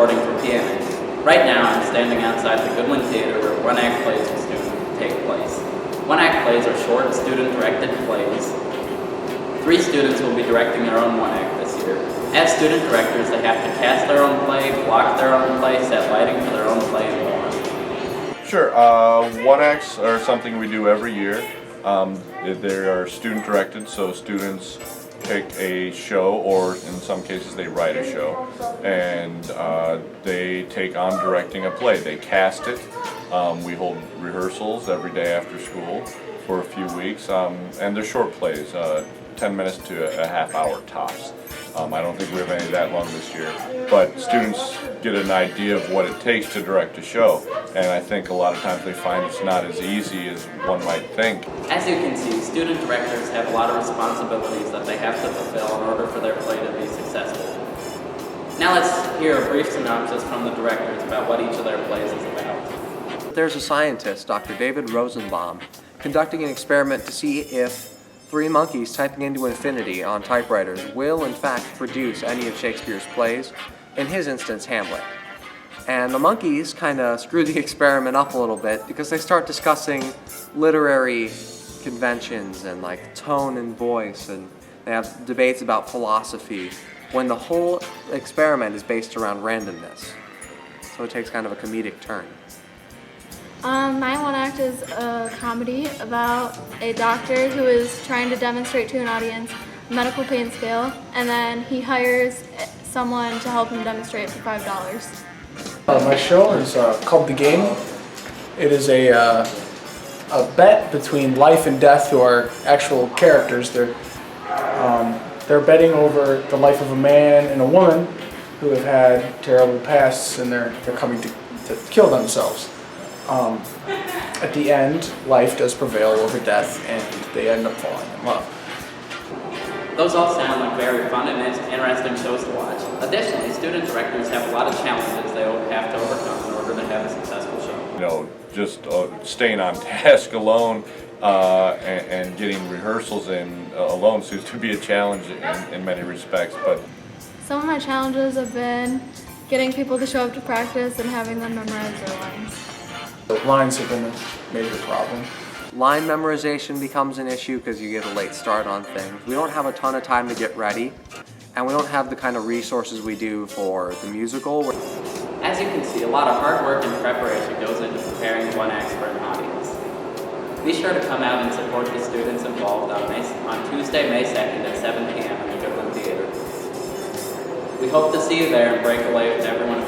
reporting for PNA. Right now, I'm standing outside the Goodwin Theater where one-act plays will soon take place. One-act plays are short, student-directed plays. 3 students will be directing their own one-act this year. As student directors, they have to cast their own play, block their own play, set lighting for their own play, and more. Sure. One-acts are something we do every year. They are student-directed, so students pick a show, or in some cases they write a show, and they take on directing a play. They cast it. We hold rehearsals every day after school for a few weeks, and they're short plays, 10 minutes to a half hour tops. I don't think we have any that long this year, but students get an idea of what it takes to direct a show, and I think a lot of times they find it's not as easy as one might think. As you can see, student directors have a lot of responsibilities that they have to fulfill in order for their play to be successful. Now let's hear a brief synopsis from the directors about what each of their plays is about. There's a scientist, Dr. David Rosenbaum, conducting an experiment to see if 3 monkeys typing into infinity on typewriters will in fact produce any of Shakespeare's plays, in his instance Hamlet. And the monkeys kind of screw the experiment up a little bit because they start discussing literary conventions and like tone and voice, and they have debates about philosophy when the whole experiment is based around randomness. So it takes kind of a comedic turn. My one act is a comedy about a doctor who is trying to demonstrate to an audience a medical pain scale, and then he hires someone to help him demonstrate for $5. My show is called The Game. It is a bet between life and death who are actual characters. They're betting over the life of a man and a woman who have had terrible pasts, and they're coming to kill themselves. At the end, life does prevail over death, and they end up falling in love. Those all sound like very fun and interesting shows to watch. Additionally, student directors have a lot of challenges they have to overcome in order to have a successful show. You know, just staying on task alone and getting rehearsals in alone seems to be a challenge in many respects. But Some of my challenges have been getting people to show up to practice and having them memorize their lines. The lines have been a major problem. Line memorization becomes an issue because you get a late start on things. We don't have a ton of time to get ready, and we don't have the kind of resources we do for the musical. As you can see, a lot of hard work and preparation goes into preparing one act for an audience. Be sure to come out and support the students involved on Tuesday, May 2nd at 7 p.m. in the Goodwin Theater. We hope to see you there and break away with everyone.